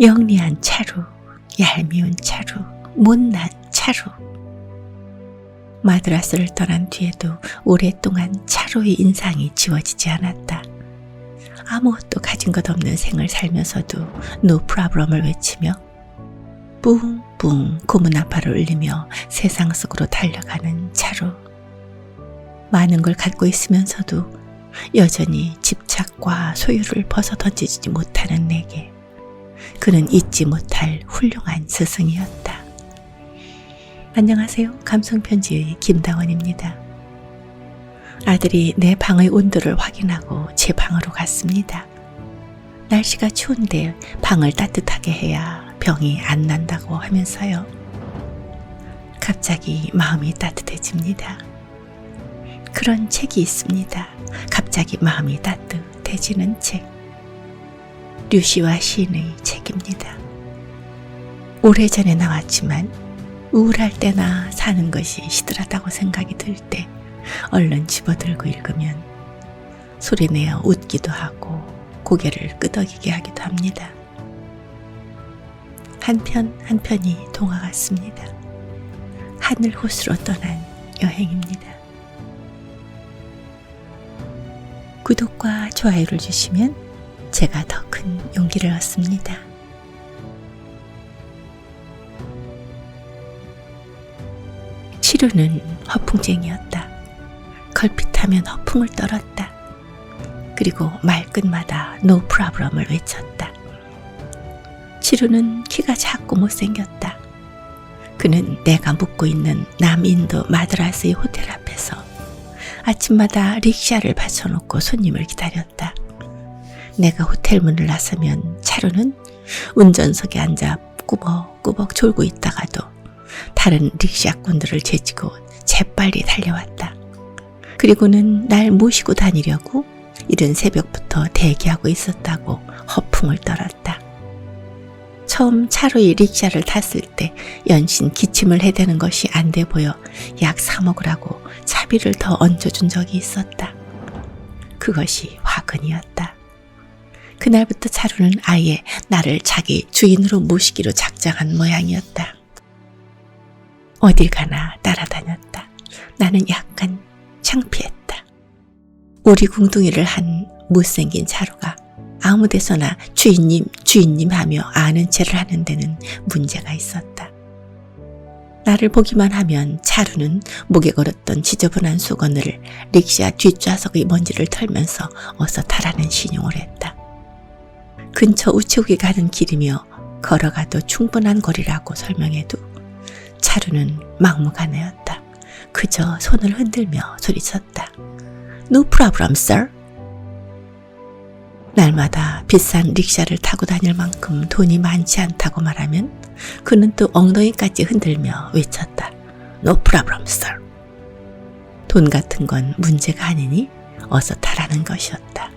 영리한 차루, 얄미운 차루, 못난 차루. 마드라스를 떠난 뒤에도 오랫동안 차루의 인상이 지워지지 않았다. 아무것도 가진 것 없는 생을 살면서도 노 프라브럼을 외치며 뿡뿡 고문 아파를 울리며 세상 속으로 달려가는 차루. 많은 걸 갖고 있으면서도 여전히 집착과 소유를 벗어던지지 못하는 내게 그는 잊지 못할 훌륭한 스승이었다. 안녕하세요. 감성편지의 김다원입니다. 아들이 내 방의 온도를 확인하고 제 방으로 갔습니다. 날씨가 추운데 방을 따뜻하게 해야 병이 안 난다고 하면서요. 갑자기 마음이 따뜻해집니다. 그런 책이 있습니다. 갑자기 마음이 따뜻해지는 책. 류시와 시인의 책입니다. 오래전에 나왔지만 우울할 때나 사는 것이 시들하다고 생각이 들 때 얼른 집어들고 읽으면 소리내어 웃기도 하고 고개를 끄덕이게 하기도 합니다. 한 편 한 편이 동화 같습니다. 하늘 호수로 떠난 여행입니다. 구독과 좋아요를 주시면 제가 더 큰 용기를 얻습니다. 치루는 허풍쟁이였다. 걸핏하면 허풍을 떨었다. 그리고 말끝마다 노 프라브럼을 외쳤다. 치루는 키가 작고 못생겼다. 그는 내가 묵고 있는 남인도 마드라스의 호텔 앞에서 아침마다 릭샤를 받쳐놓고 손님을 기다렸다. 내가 호텔 문을 나서면 차루는 운전석에 앉아 꾸벅꾸벅 졸고 있다가도 다른 릭샤꾼들을 제치고 재빨리 달려왔다. 그리고는 날 모시고 다니려고 이른 새벽부터 대기하고 있었다고 허풍을 떨었다. 처음 차루의 릭샤를 탔을 때 연신 기침을 해대는 것이 안 돼 보여 약 3억이라고 차비를 더 얹어준 적이 있었다. 그것이 화근이었다. 그날부터 차루는 아예 나를 자기 주인으로 모시기로 작정한 모양이었다. 어딜 가나 따라다녔다. 나는 약간 창피했다. 오리궁둥이를 한 못생긴 차루가 아무 데서나 주인님 하며 아는 체를 하는 데는 문제가 있었다. 나를 보기만 하면 차루는 목에 걸었던 지저분한 수건을 릭샤 뒷좌석의 먼지를 털면서 어서 타라는 신용을 했다. 근처 우체국에 가는 길이며 걸어가도 충분한 거리라고 설명해도 차루는 막무가내였다. 그저 손을 흔들며 소리쳤다. No problem, sir. 날마다 비싼 릭샤를 타고 다닐 만큼 돈이 많지 않다고 말하면 그는 또 엉덩이까지 흔들며 외쳤다. No problem, sir. 돈 같은 건 문제가 아니니 어서 타라는 것이었다.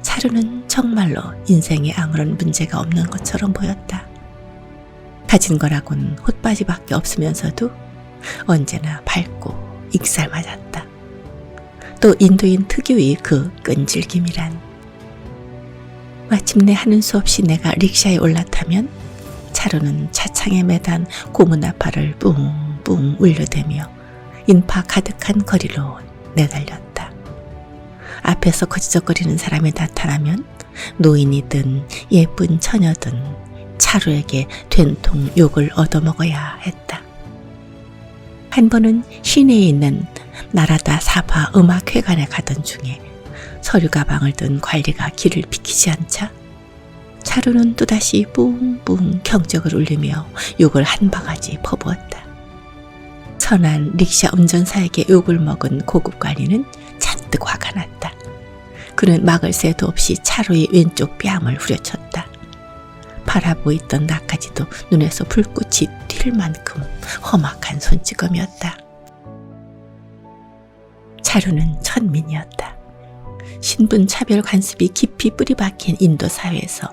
차루는 정말로 인생에 아무런 문제가 없는 것처럼 보였다. 가진 거라곤 헛바지밖에 없으면서도 언제나 밝고 익살맞았다. 또 인도인 특유의 그 끈질김이란. 마침내 하는 수 없이 내가 릭샤에 올라타면 차루는 차창에 매단 고무나팔을 뿡뿡 울려대며 인파 가득한 거리로 내달렸다. 앞에서 거지적거리는 사람이 나타나면 노인이든 예쁜 처녀든 차루에게 된통 욕을 얻어먹어야 했다. 한 번은 시내에 있는 나라다 사파 음악회관에 가던 중에 서류 가방을 든 관리가 길을 비키지 않자 차루는 또다시 뿡뿡 경적을 울리며 욕을 한 바가지 퍼부었다. 선한 릭샤 운전사에게 욕을 먹은 고급 관리는 잔뜩 화가 났다. 그는 막을 새도 없이 차루의 왼쪽 뺨을 후려쳤다. 바라보고 있던 나까지도 눈에서 불꽃이 튈 만큼 험악한 손찌검이었다. 차루는 천민이었다. 신분 차별 관습이 깊이 뿌리 박힌 인도 사회에서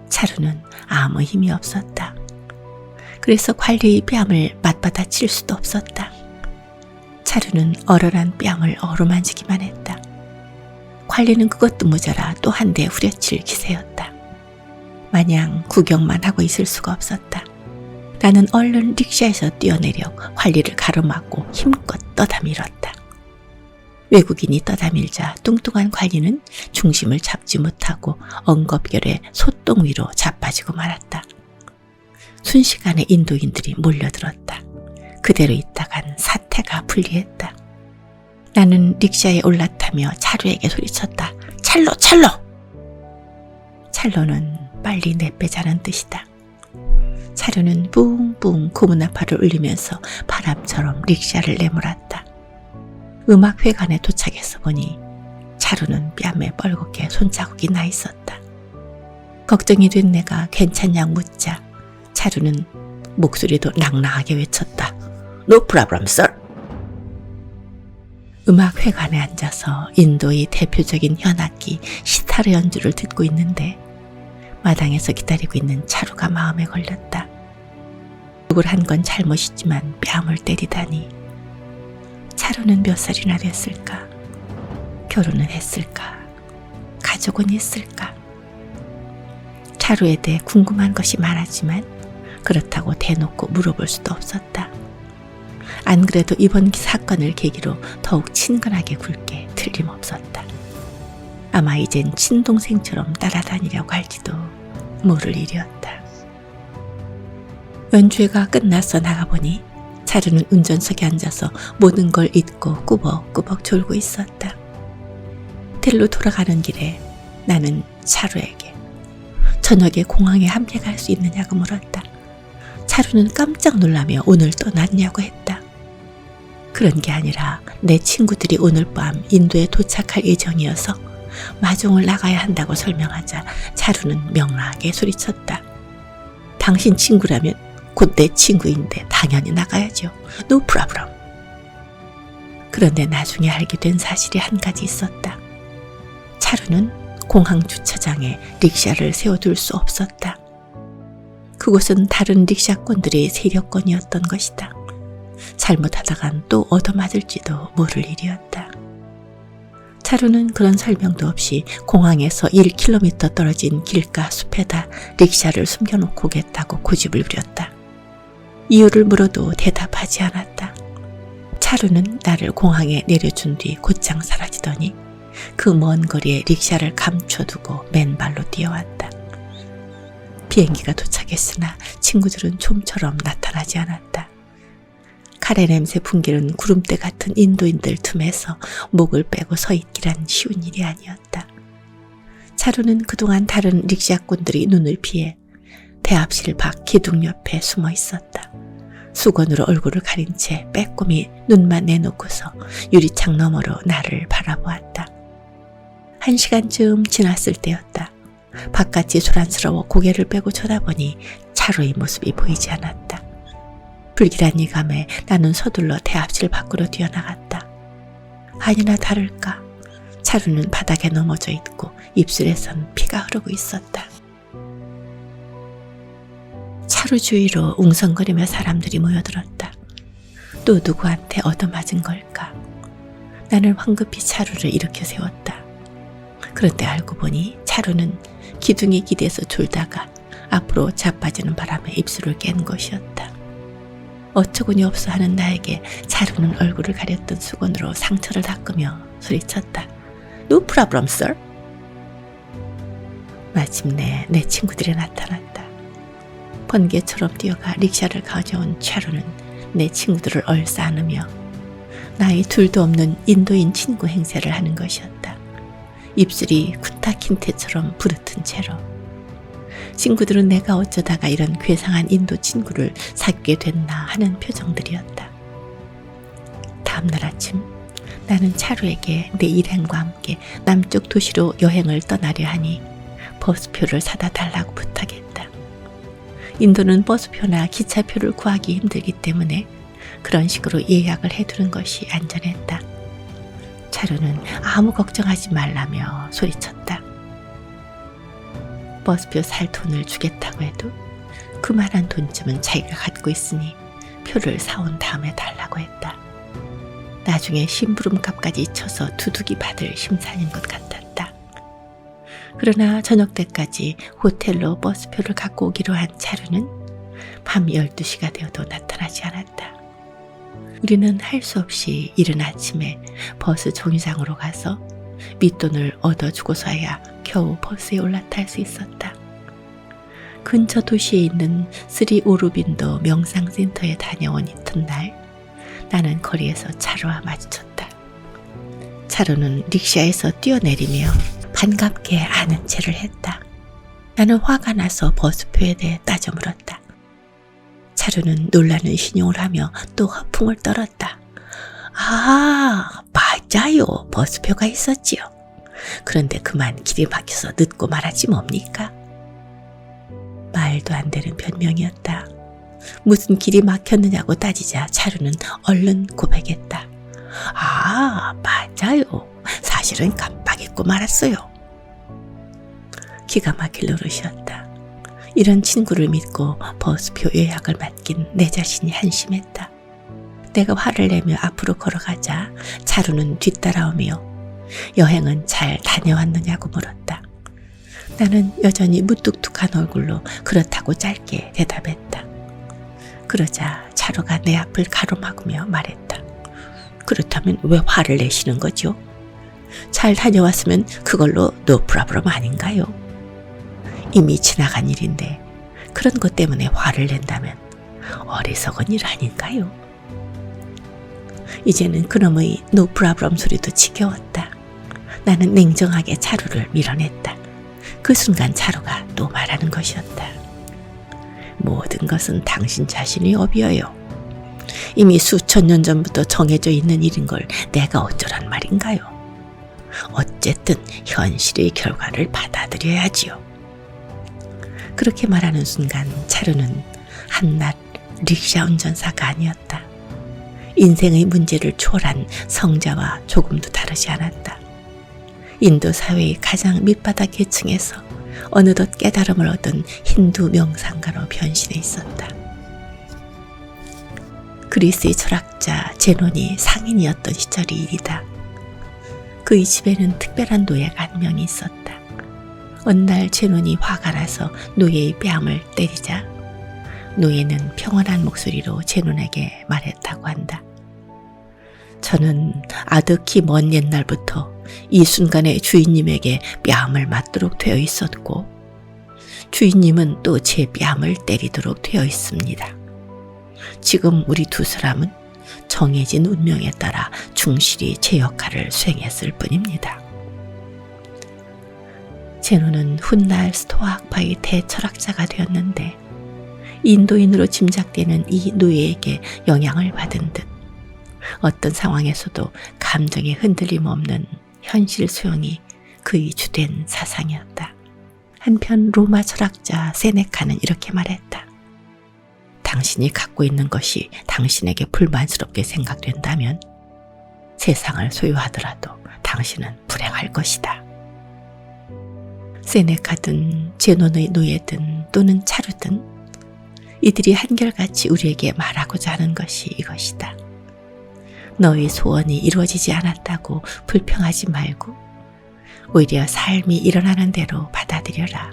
차루는 아무 힘이 없었다. 그래서 관리의 뺨을 맞받아 칠 수도 없었다. 차루는 얼얼한 뺨을 어루만지기만 했다. 관리는 그것도 모자라 또 한 대 후려칠 기세였다. 마냥 구경만 하고 있을 수가 없었다. 나는 얼른 릭샤에서 뛰어내려 관리를 가로막고 힘껏 떠다밀었다. 외국인이 떠다밀자 뚱뚱한 관리는 중심을 잡지 못하고 엉겁결에 솥동 위로 자빠지고 말았다. 순식간에 인도인들이 몰려들었다. 그대로 있다간 사태가 불리했다. 나는 릭샤에 올라타며 차루에게 소리쳤다. 찰로! 찰로! 찰로는 빨리 내빼자는 뜻이다. 차루는 뿡뿡 고무나팔을 울리면서 바람처럼 릭샤를 내몰았다. 음악회관에 도착해서 보니 차루는 뺨에 뻘겋게 손자국이 나 있었다. 걱정이 된 내가 괜찮냐고 묻자 차루는 목소리도 낭낭하게 외쳤다. No problem, sir. 음악회관에 앉아서 인도의 대표적인 현악기 시타르 연주를 듣고 있는데 마당에서 기다리고 있는 차루가 마음에 걸렸다. 욕을 한 건 잘못이지만 뺨을 때리다니. 차루는 몇 살이나 됐을까? 결혼은 했을까? 가족은 있을까? 차루에 대해 궁금한 것이 많았지만 그렇다고 대놓고 물어볼 수도 없었다. 안 그래도 이번 사건을 계기로 더욱 친근하게 굴게 틀림없었다. 아마 이젠 친동생처럼 따라다니려고 할지도 모를 일이었다. 연주회가 끝나서 나가보니 차루는 운전석에 앉아서 모든 걸 잊고 꾸벅꾸벅 졸고 있었다. 호텔로 돌아가는 길에 나는 차루에게 저녁에 공항에 함께 갈 수 있느냐고 물었다. 차루는 깜짝 놀라며 오늘 떠났냐고 했다. 그런 게 아니라 내 친구들이 오늘 밤 인도에 도착할 예정이어서 마중을 나가야 한다고 설명하자 차루는 명랑하게 소리쳤다. 당신 친구라면 곧 내 친구인데 당연히 나가야죠. No problem. 그런데 나중에 알게 된 사실이 한 가지 있었다. 차루는 공항 주차장에 릭샤를 세워둘 수 없었다. 그곳은 다른 릭샤꾼들의 세력권이었던 것이다. 잘못하다간 또 얻어맞을지도 모를 일이었다. 차루는 그런 설명도 없이 공항에서 1km 떨어진 길가 숲에다 릭샤를 숨겨놓고 오겠다고 고집을 부렸다. 이유를 물어도 대답하지 않았다. 차루는 나를 공항에 내려준 뒤 곧장 사라지더니 그 먼 거리에 릭샤를 감춰두고 맨발로 뛰어왔다. 비행기가 도착했으나 친구들은 좀처럼 나타나지 않았다. 카레 냄새 풍기는 구름대 같은 인도인들 틈에서 목을 빼고 서 있기란 쉬운 일이 아니었다. 차루는 그동안 다른 릭샤꾼들이 눈을 피해 대합실 밖 기둥 옆에 숨어 있었다. 수건으로 얼굴을 가린 채 빼꼼히 눈만 내놓고서 유리창 너머로 나를 바라보았다. 1시간쯤 지났을 때였다. 바깥이 소란스러워 고개를 빼고 쳐다보니 차루의 모습이 보이지 않았다. 불길한 예감에 나는 서둘러 대합실 밖으로 뛰어나갔다. 아니나 다를까 차루는 바닥에 넘어져 있고 입술에선 피가 흐르고 있었다. 차루 주위로 웅성거리며 사람들이 모여들었다. 또 누구한테 얻어맞은 걸까? 나는 황급히 차루를 일으켜 세웠다. 그런데 알고 보니 차루는 기둥에 기대서 졸다가 앞으로 자빠지는 바람에 입술을 깬 것이었다. 어처구니 없어 하는 나에게 차루는 얼굴을 가렸던 수건으로 상처를 닦으며 소리쳤다. No problem, sir. 마침내 내 친구들이 나타났다. 번개처럼 뛰어가 릭샤를 가져온 차루는 내 친구들을 얼싸안으며 나이 둘도 없는 인도인 친구 행세를 하는 것이었다. 입술이 쿤타킨테처럼 부르튼 채로. 친구들은 내가 어쩌다가 이런 괴상한 인도 친구를 사귀게 됐나 하는 표정들이었다. 다음날 아침 나는 차루에게 내 일행과 함께 남쪽 도시로 여행을 떠나려 하니 버스표를 사다 달라고 부탁했다. 인도는 버스표나 기차표를 구하기 힘들기 때문에 그런 식으로 예약을 해두는 것이 안전했다. 차루는 아무 걱정하지 말라며 소리쳤다. 버스표 살 돈을 주겠다고 해도 그만한 돈쯤은 자기가 갖고 있으니 표를 사온 다음에 달라고 했다. 나중에 심부름값까지 쳐서 두둑이 받을 심산인 것 같았다. 그러나 저녁 때까지 호텔로 버스표를 갖고 오기로 한 차루는 밤 12시가 되어도 나타나지 않았다. 우리는 할 수 없이 이른 아침에 버스 정류장으로 가서 밑돈을 얻어주고서야 겨우 버스에 올라탈 수 있었다. 근처 도시에 있는 스리 오르빈도 명상센터에 다녀온 이튿날 나는 거리에서 차루와 마주쳤다. 차루는 릭샤에서 뛰어내리며 반갑게 아는 체를 했다. 나는 화가 나서 버스표에 대해 따져 물었다. 차루는 놀라는 신용을 하며 또 허풍을 떨었다. 아, 맞아요. 버스표가 있었지요. 그런데 그만 길이 막혀서 늦고 말하지 뭡니까? 말도 안 되는 변명이었다. 무슨 길이 막혔느냐고 따지자 차루는 얼른 고백했다. 아, 맞아요. 사실은 깜빡 잊고 말았어요. 기가 막힐 노릇이었다. 이런 친구를 믿고 버스표 예약을 맡긴 내 자신이 한심했다. 내가 화를 내며 앞으로 걸어가자 차루는 뒤따라오며 여행은 잘 다녀왔느냐고 물었다. 나는 여전히 무뚝뚝한 얼굴로 그렇다고 짧게 대답했다. 그러자 차루가 내 앞을 가로막으며 말했다. 그렇다면 왜 화를 내시는 거죠? 잘 다녀왔으면 그걸로 노 프라브럼 아닌가요? 이미 지나간 일인데 그런 것 때문에 화를 낸다면 어리석은 일 아닌가요? 이제는 그놈의 노 프라브럼 소리도 지겨웠다. 나는 냉정하게 차루를 밀어냈다. 그 순간 차루가 또 말하는 것이었다. 모든 것은 당신 자신의 업이어요. 이미 수천 년 전부터 정해져 있는 일인 걸 내가 어쩌란 말인가요? 어쨌든 현실의 결과를 받아들여야지요. 그렇게 말하는 순간 차루는 한낱 릭샤 운전사가 아니었다. 인생의 문제를 초월한 성자와 조금도 다르지 않았다. 인도 사회의 가장 밑바닥 계층에서 어느덧 깨달음을 얻은 힌두 명상가로 변신해 있었다. 그리스의 철학자 제논이 상인이었던 시절이 일이다. 그의 집에는 특별한 노예가 한 명이 있었다. 어느 날 제논이 화가 나서 노예의 뺨을 때리자 노예는 평온한 목소리로 제논에게 말했다고 한다. 저는 아득히 먼 옛날부터 이 순간에 주인님에게 뺨을 맞도록 되어 있었고 주인님은 또 제 뺨을 때리도록 되어 있습니다. 지금 우리 두 사람은 정해진 운명에 따라 충실히 제 역할을 수행했을 뿐입니다. 제논은 훗날 스토아 학파의 대철학자가 되었는데 인도인으로 짐작되는 이 노예에게 영향을 받은 듯 어떤 상황에서도 감정의 흔들림 없는 현실 수용이 그의 주된 사상이었다. 한편 로마 철학자 세네카는 이렇게 말했다. 당신이 갖고 있는 것이 당신에게 불만스럽게 생각된다면 세상을 소유하더라도 당신은 불행할 것이다. 세네카든 제논의 노예든 또는 차루든 이들이 한결같이 우리에게 말하고자 하는 것이 이것이다. 너의 소원이 이루어지지 않았다고 불평하지 말고 오히려 삶이 일어나는 대로 받아들여라.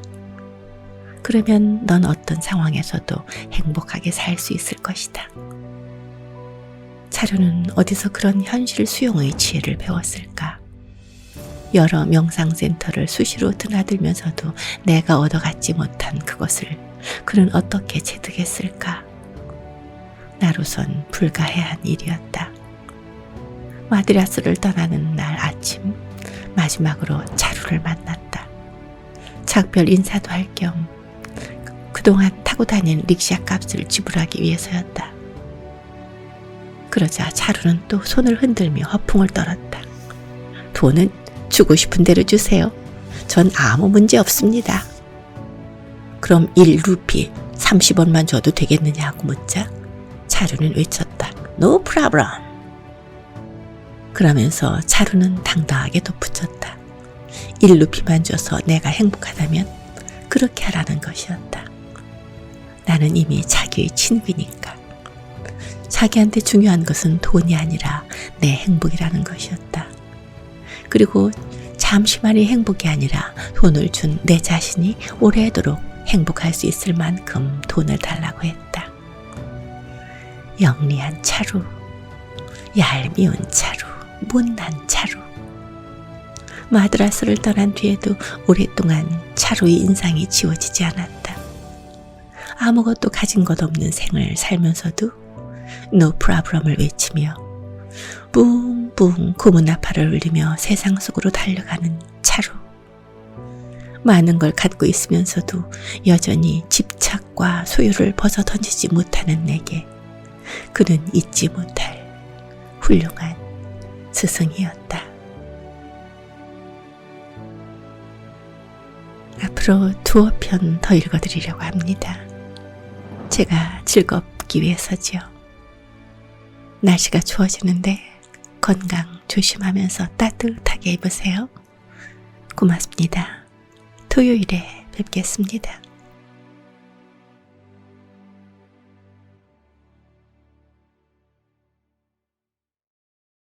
그러면 넌 어떤 상황에서도 행복하게 살 수 있을 것이다. 차루는 어디서 그런 현실 수용의 지혜를 배웠을까? 여러 명상센터를 수시로 드나들면서도 내가 얻어가지 못한 그것을 그는 어떻게 체득했을까? 나로선 불가해한 일이었다. 마드라스를 떠나는 날 아침 마지막으로 차루를 만났다. 작별 인사도 할 겸 그동안 타고 다닌 릭샤 값을 지불하기 위해서였다. 그러자 차루는 또 손을 흔들며 허풍을 떨었다. 돈은 주고 싶은 대로 주세요. 전 아무 문제 없습니다. 그럼 1루피 30원만 줘도 되겠느냐고 묻자 차루는 외쳤다. No problem. 그러면서 차루는 당당하게 덧붙였다. 1루피만 줘서 내가 행복하다면 그렇게 하라는 것이었다. 나는 이미 자기의 친구니까. 자기한테 중요한 것은 돈이 아니라 내 행복이라는 것이었다. 그리고 잠시만이 행복이 아니라 돈을 준 내 자신이 오래도록 행복할 수 있을 만큼 돈을 달라고 했다. 영리한 차루, 얄미운 차루, 못난 차루. 마드라스를 떠난 뒤에도 오랫동안 차루의 인상이 지워지지 않았다. 아무것도 가진 것 없는 생을 살면서도 노 프라브럼을 외치며 뿡뿡 고무나팔을 울리며 세상 속으로 달려가는 차루. 많은 걸 갖고 있으면서도 여전히 집착과 소유를 벗어던지지 못하는 내게 그는 잊지 못할 훌륭한 스승이었다. 앞으로 2편 더 읽어드리려고 합니다. 제가 즐겁기 위해서지요. 날씨가 추워지는데 건강 조심하면서 따뜻하게 입으세요. 고맙습니다. 토요일에 뵙겠습니다.